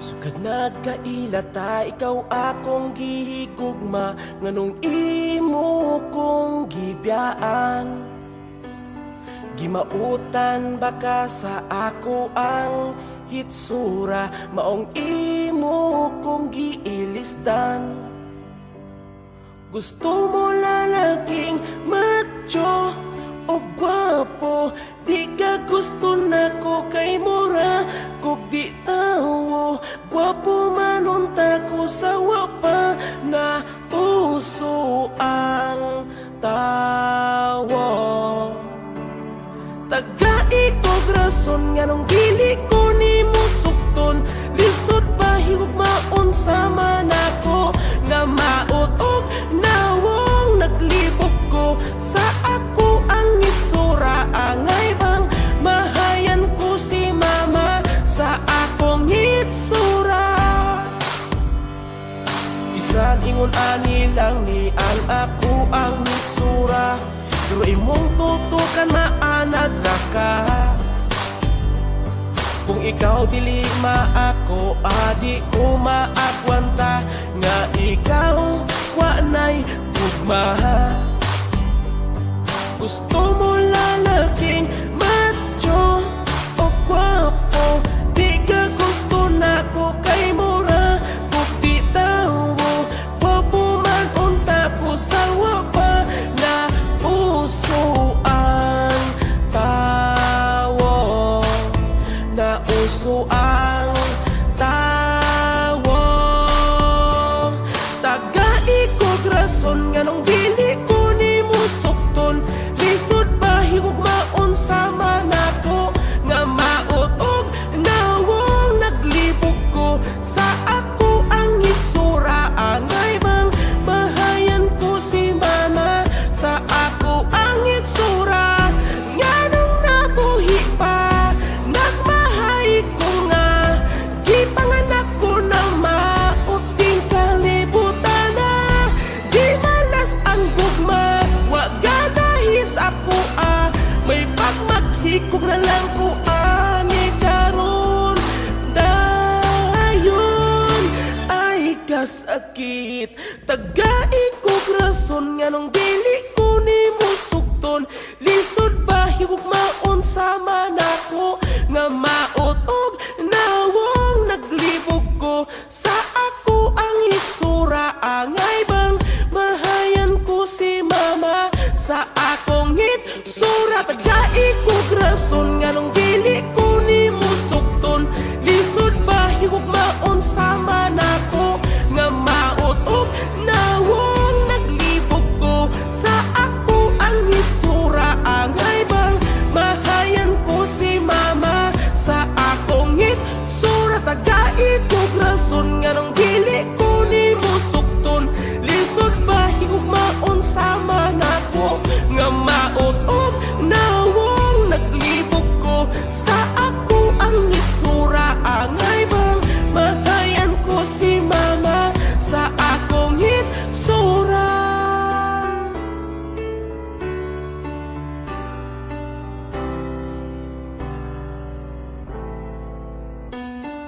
Sukad nagkailata, ikaw akong gihigugma, nganong imo kong gibiyaan. Gimautan baka sa ako ang hitsura, maong imo kong giilisdan. Gusto mo lalaking macho o gwapo, di ka gusto na ko kay mura kog di tawo. Gwapo man unta ko sa wapa na puso ang tawo. Tagai kog rason nga nung dili ko ni mo sukton, lisod pa higugmaon sama nako nga maot og nawong naglibog ko sa ako ang itsura. Angay bang mahayan ko si mama sa akong itsura. Bisan ingon ani lang ni ang ako ang itsura, pero imong tutukan maanad ra ka. Kung ikaw dili maako, adi ko maagwanta nga ikaw wanay ugma. Gusto mo lalaking macho o gwapo, di ka gusto na ko kay mura kung di tawo. Gwapo man unta ko sa wapa na puso ang tawo, na uso ang tawo. Tagai kog rason nga nung dili ko ni mo sukton, lisod ba higugmaon sama nako nga maot og nawong naglibog ko sa ako ang itsura. Angay bang mahayan ko si mama sa ako ang itsura. Nganong nabuhi pa nagmahay ko nga gipanganak ko na maot ding kalibutan na. Di malas ang gugma, wag ganahis ako may pagmaghikog na lang ko ani karon. Dayon ay kasakit, tagai kog rason nga nung dili ko ni mo sukton, lisod ba higugmaon sama nako nga maot og nawong naglibog ko sa ako ang itsura. Angay bang mahayan ko si mama sa akong itsura. Tagai ko